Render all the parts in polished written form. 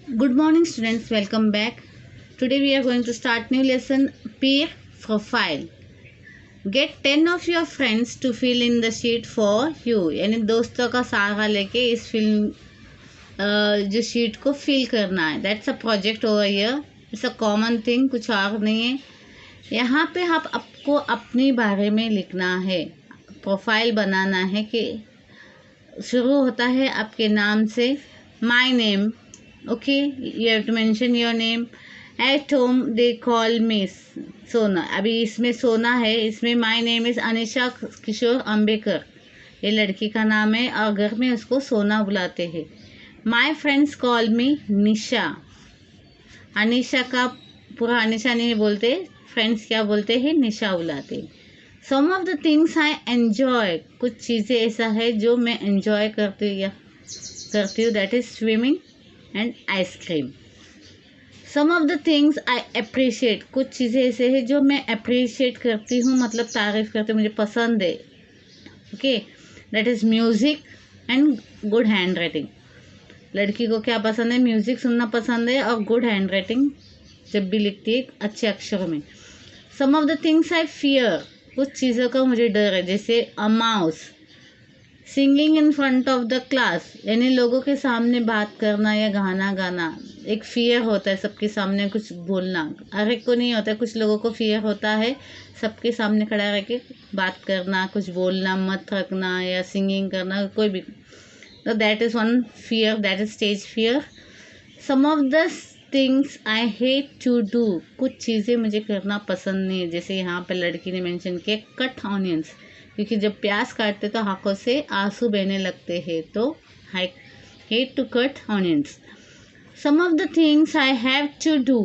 Good morning students, welcome back. Today we are going to start new lesson peer profile. Get 10 of your friends to fill in the sheet for you. यानी दोस्तों का सहारा लेके इस जो sheet को fill करना है. That's a project over here. It's a common thing, कुछ और नहीं है. यहाँ पे आपको अपने बारे में लिखना है, प्रोफाइल बनाना है कि शुरू होता है आपके नाम से. My name, okay, you have to mention your name. At home they call me Sona. अभी इसमें सोना है, इसमें my name is Anisha Kishor Ambekar, ये लड़की का नाम है और घर में उसको सोना बुलाते हैं. माई फ्रेंड्स कॉल मी निशा. अनिशा का पूरा अनिशा नहीं बोलते, फ्रेंड्स क्या बोलते हैं, निशा बुलाते हैं. Some of the things I enjoy, कुछ चीज़ें ऐसा है जो मैं एन्जॉय करती हूँ, that is swimming and ice cream. Some of the things I appreciate, कुछ चीज़ें ऐसे हैं जो मैं अप्रिशिएट करती हूँ, मतलब तारीफ़ करती हूँ, मुझे पसंद है. Okay, that is music and good hand writing. लड़की को क्या पसंद है, म्यूज़िक सुनना पसंद है और गुड हैंड राइटिंग जब भी लिखती है अच्छे अक्षरों में. Some of the things I fear, कुछ चीज़ों का मुझे डर है, जैसे a mouse. Singing in front of the class, यानी लोगों के सामने बात करना या गाना गाना, एक फियर होता है सबके सामने कुछ बोलना. हर एक को नहीं होता है, कुछ लोगों को फियर होता है सबके सामने खड़ा रह के बात करना, कुछ बोलना, मत रखना या सिंगिंग करना, कोई भी. तो that is one fear, that is stage fear. Some of the things I hate to do, कुछ चीज़ें मुझे करना पसंद नहीं है, जैसे यहाँ पर लड़की ने मेंशन किया कट ऑनियंस, क्योंकि जब प्याज काटते तो आँखों से आंसू बहने लगते हैं, तो I hate to cut onions. Some of the things I have to do,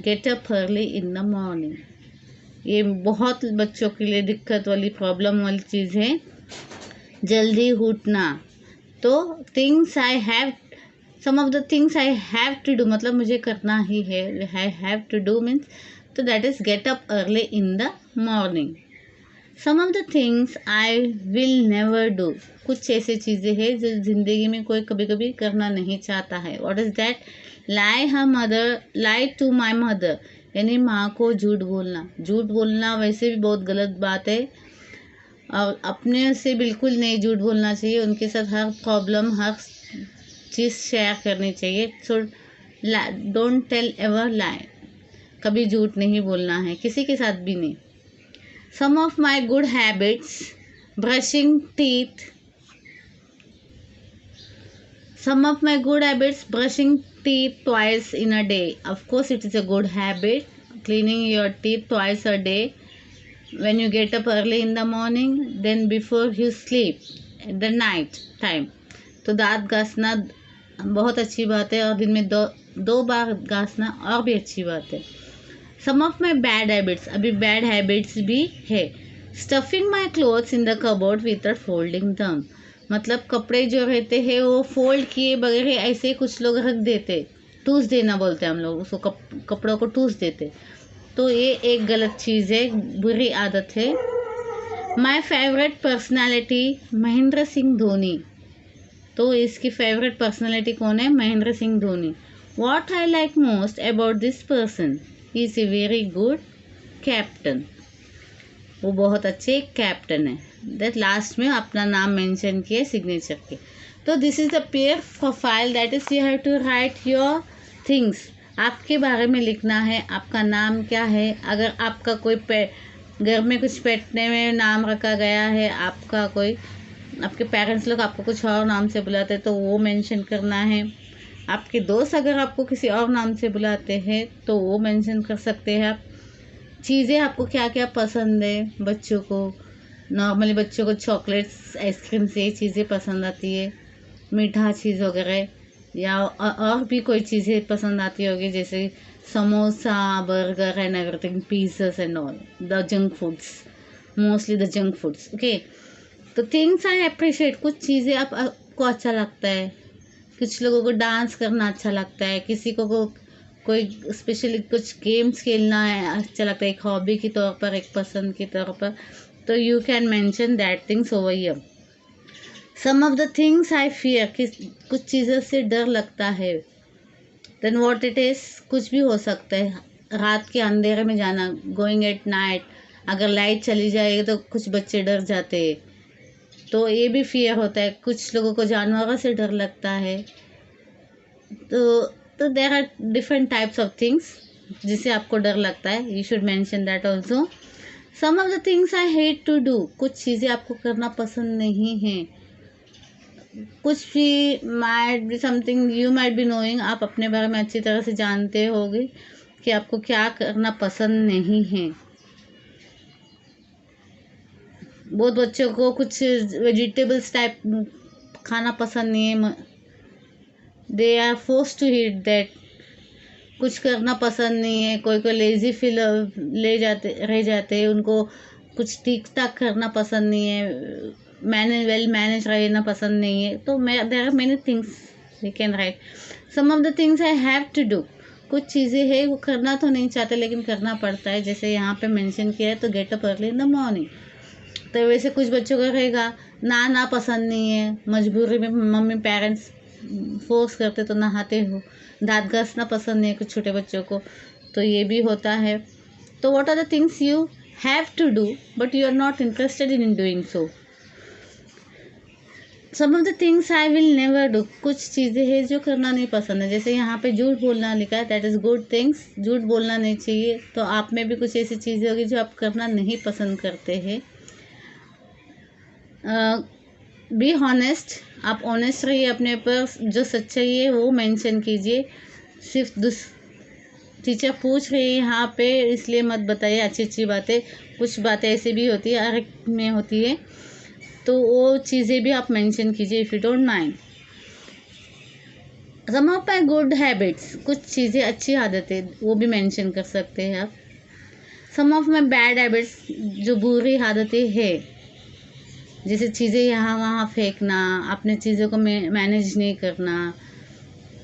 get up early in the morning. ये बहुत बच्चों के लिए दिक्कत वाली, प्रॉब्लम वाली चीज़ है, जल्दी उठना. तो things I have, some of the things I have to do मतलब मुझे करना ही है, I have to do means, तो that is get up early in the morning. Some of the things I will never do, कुछ ऐसी चीज़ें हैं जो ज़िंदगी में कोई कभी कभी करना नहीं चाहता है. What is that, lie to my mother, यानी माँ को झूठ बोलना. झूठ बोलना वैसे भी बहुत गलत बात है, और अपने से बिल्कुल नहीं झूठ बोलना चाहिए, उनके साथ हर प्रॉब्लम, हर चीज़ शेयर करनी चाहिए. सो डोंट टेल एवर लाई, कभी झूठ नहीं बोलना है, किसी के साथ भी नहीं. Some of my good habits, brushing teeth. Some of my good habits, brushing teeth twice in a day. Of course, it is a good habit, cleaning your teeth twice a day. When you get up early in the morning, then before you sleep, at the night time. तो दांत घासना बहुत अच्छी बात है, और दिन में दो बार घासना और भी अच्छी बात है. सम ऑफ माई बैड हैबिट्स, अभी बैड हैबिट्स भी है. Stuffing my clothes in the cupboard without folding दम, मतलब कपड़े जो रहते हैं वो फोल्ड किए बगैर ऐसे कुछ लोग रख देते, टूस देना बोलते हैं हम लोग उसको, कपड़ों को टूस देते. तो ये एक गलत चीज़ है, बुरी आदत है. My favourite personality Mahendra Singh Dhoni, तो इसकी फेवरेट पर्सनैलिटी कौन है, Mahendra Singh Dhoni. What I like most about this person, he is a very good captain, वो बहुत अच्छे कैप्टन है. दैट लास्ट में अपना नाम मेंशन किए सिग्नेचर के. तो this is the peer profile, that is you have to write your things. आपके बारे में लिखना है, आपका नाम क्या है, अगर आपका कोई घर में कुछ पेटने में नाम रखा गया है, आपका कोई, आपके पेरेंट्स लोग आपको कुछ और नाम से बुलाते हैं तो वो मेंशन करना है. आपके दोस्त अगर आपको किसी और नाम से बुलाते हैं तो वो मेंशन कर सकते हैं आप. चीज़ें आपको क्या क्या पसंद है, बच्चों को नॉर्मली बच्चों को चॉकलेट्स, आइसक्रीम से चीज़ें पसंद आती है, मीठा चीज़ वगैरह, या और भी कोई चीज़ें पसंद आती होगी, जैसे samosa, burger and everything, pizzas and all the junk foods, mostly the junk foods. Okay, तो थिंग्स आई अप्रिशिएट, कुछ चीज़ें आपको अच्छा लगता है, कुछ लोगों को डांस करना अच्छा लगता है, किसी को कोई स्पेशली कुछ गेम्स खेलना है अच्छा लगता है, एक हॉबी के तौर पर, एक पसंद के तौर पर, तो you can mention that things over here. Some of the things I fear, कुछ चीज़ों से डर लगता है, देन व्हाट इट इज़, कुछ भी हो सकता है। रात के अंधेरे में जाना, गोइंग एट नाइट, अगर लाइट चली जाएगी तो कुछ बच्चे डर जाते हैं, तो ये भी फियर होता है। कुछ लोगों को जानवरों से डर लगता है। तो there are different types of things जिससे आपको डर लगता है। You should mention that also. Some of the things I hate to do, कुछ चीज़ें आपको करना पसंद नहीं है। कुछ भी might be something you might be knowing, आप अपने बारे में अच्छी तरह से जानते होगे कि आपको क्या करना पसंद नहीं है। बहुत बच्चों को कुछ वेजिटेबल्स टाइप खाना पसंद नहीं है, they are force to eat that. कुछ करना पसंद नहीं है, कोई कोई लेजी फील रह जाते हैं, उनको कुछ ठीक ठाक करना पसंद नहीं है, मैनेज रहना पसंद नहीं है। तो there are many things we can write. Some of the things I have to do, कुछ चीज़ें हैं वो करना तो नहीं चाहते लेकिन करना पड़ता है। जैसे यहाँ पे मेंशन किया है तो gate up early in the morning. तो वैसे कुछ बच्चों का रहेगा ना पसंद नहीं है, मजबूरी में मम्मी पेरेंट्स फोर्स करते तो नहाते हो। दांत घसना पसंद नहीं है कुछ छोटे बच्चों को, तो ये भी होता है। तो what are the things you have to do but you are not interested in doing so. Some of the things I will never do, कुछ चीज़ें हैं जो करना नहीं पसंद है। जैसे यहाँ पे झूठ बोलना लिखा है, दैट इज़ गुड थिंग्स, झूठ बोलना नहीं चाहिए। तो आप में भी कुछ ऐसी चीज़ें होगी जो आप करना नहीं पसंद करते हैं। बी हॉनेस्ट, आप ऑनेस्ट रहिए, अपने पर जो सच्चाई है वो मेंशन कीजिए। सिर्फ टीचर पूछ रही है यहाँ पे इसलिए मत बताइए अच्छी बातें, कुछ बातें ऐसी भी होती है, हर एक में होती है, तो वो चीज़ें भी आप मेंशन कीजिए if you don't mind. Some of my good habits, कुछ चीज़ें अच्छी आदतें वो भी मेंशन कर सकते हैं आप। सम ऑफ माई बैड हैबिट्स, जो बुरी आदतें हैं, जैसे चीज़ें यहाँ वहाँ फेंकना, अपने चीज़ों को मैनेज नहीं करना,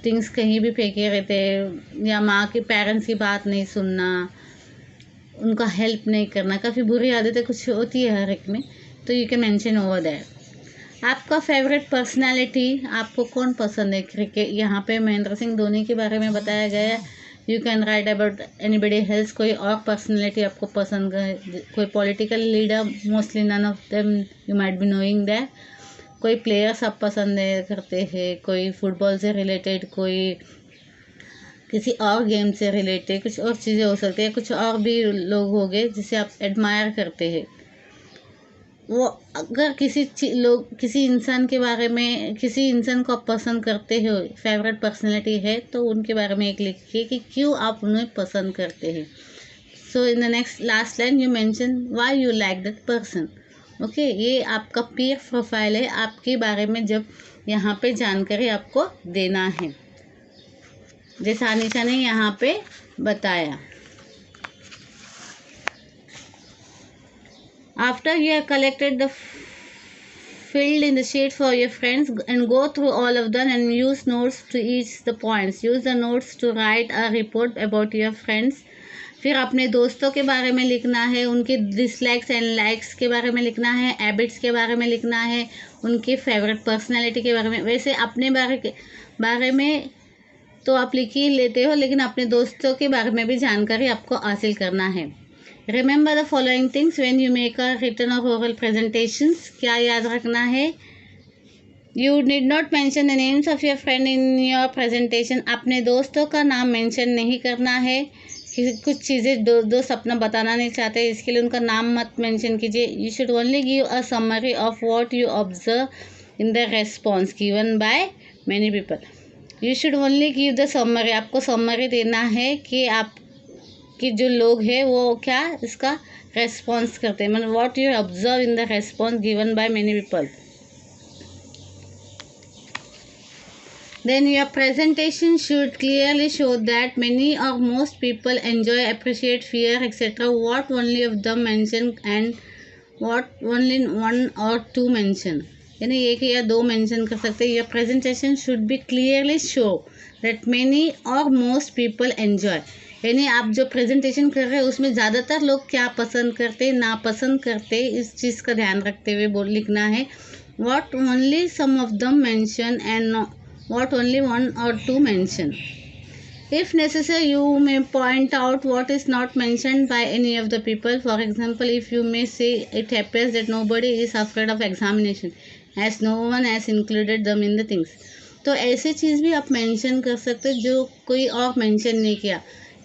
थिंग्स कहीं भी फेंके रहते, या माँ के पेरेंट्स की बात नहीं सुनना, उनका हेल्प नहीं करना, काफ़ी बुरी आदतें कुछ होती है हर एक में, तो you can mention over that. आपका फेवरेट पर्सनालिटी, आपको कौन पसंद है क्रिकेट, यहाँ पे महेंद्र सिंह धोनी के बारे में बताया गया है। You can write about anybody else, कोई और पर्सनैलिटी आपको पसंद है, कोई political leader, mostly none of them you might be knowing that. कोई प्लेयर्स आप पसंद करते हैं, कोई फुटबॉल से रिलेटेड, कोई किसी और गेम से रिलेटेड, कुछ और चीज़ें हो सकती है। कुछ और भी लोग हो गए जिसे आप एडमायर करते हैं। वो अगर किसी इंसान के बारे में, किसी इंसान को आप पसंद करते हो, फेवरेट पर्सनैलिटी है, तो उनके बारे में एक लिखिए कि क्यों आप उन्हें पसंद करते हैं। So in the next last line you mention why you like that person. Okay, ये आपका पीयर प्रोफाइल है, आपके बारे में जब यहाँ पे जानकारी आपको देना है, जैसा अनीशा ने यहाँ पे बताया। After you have collected the filled in the sheet for your friends and go through all of them and use notes to each the points. Use the notes to write a report about your friends. फिर अपने दोस्तों के बारे में लिखना है, उनके dislikes and likes के बारे में लिखना है, हैबिट्स के बारे में लिखना है, उनके फेवरेट पर्सनालिटी के बारे में। वैसे अपने बारे में तो आप लिख ही लेते हो, लेकिन अपने दोस्तों के बारे में भी जानकारी आपको हासिल करना है। Remember the following things when you make a written or oral presentations. क्या याद रखना है? You need not mention the names of your friend in your presentation. अपने दोस्तों का नाम मेंशन नहीं करना है। कुछ चीज़ें दोस्त अपना बताना नहीं चाहते, इसके लिए उनका नाम मत मेंशन कीजिए। You should only give a summary of what you observe in the response given by many people. You should only give the summary. आपको summary देना है कि आप कि जो लोग हैं वो क्या इसका रेस्पॉन्स करते हैं, मतलब what you observe in the response given by many people. Then your presentation should clearly show that many और most people enjoy, appreciate, fear etcetera what only of them mention and what only one और two mention, यानी एक या दो mention कर सकते हैं। Your presentation should be clearly show that many और मोस्ट पीपल एंजॉय, यानी आप जो प्रेजेंटेशन कर रहे हैं उसमें ज़्यादातर लोग क्या पसंद करते, नापसंद करते, इस चीज़ का ध्यान रखते हुए लिखना है। What only some of them mention and what only one और two mention. If necessary, you may point out what is not mentioned by any of the people. For example, if you may say it happens that nobody is afraid of examination as no one has included them in the things. तो ऐसी चीज़ भी आप mention कर सकते हो जो कोई और मेंशन नहीं किया.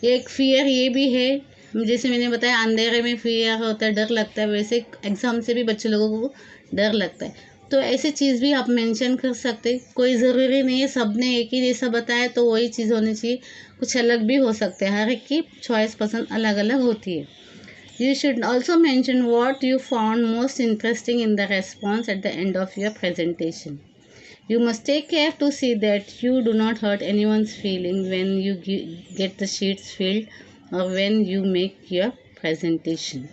एक फियर ये भी है, जैसे मैंने बताया अंधेरे में फियर होता है, डर लगता है, वैसे एग्ज़ाम से भी बच्चे लोगों को डर लगता है. तो ऐसी चीज़ भी आप मेंशन कर सकते. कोई ज़रूरी नहीं है सब ने एक ही जैसा बताया तो वही चीज़ होनी चाहिए, कुछ अलग भी हो सकते हैं. हर एक की चॉइस पसंद अलग अलग होती है. You should also mention what you found most interesting in the response at the end of your presentation. You must take care to see that you do not hurt anyone's feeling when you get the sheets filled or when you make your presentation.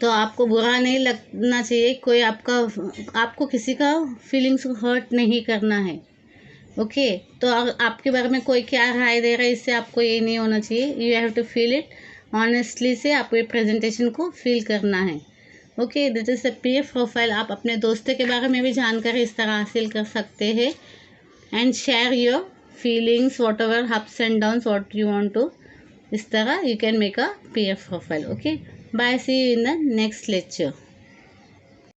तो आपको बुरा नहीं लगना चाहिए, कोई आपको किसी का फीलिंग्स को हर्ट नहीं करना है. ओके तो आपके बारे में कोई क्या राय दे रहा है इससे आपको ये नहीं होना चाहिए. You have to feel it honestly से आपको ये प्रेजेंटेशन को फील करना है. Okay this is the peer profile. आप अपने दोस्तों के बारे में भी जानकारी इस तरह हासिल कर सकते हैं. And share your feelings whatever ups and downs what you want to. इस तरह you can make a peer profile. Okay bye, see you in the next lecture.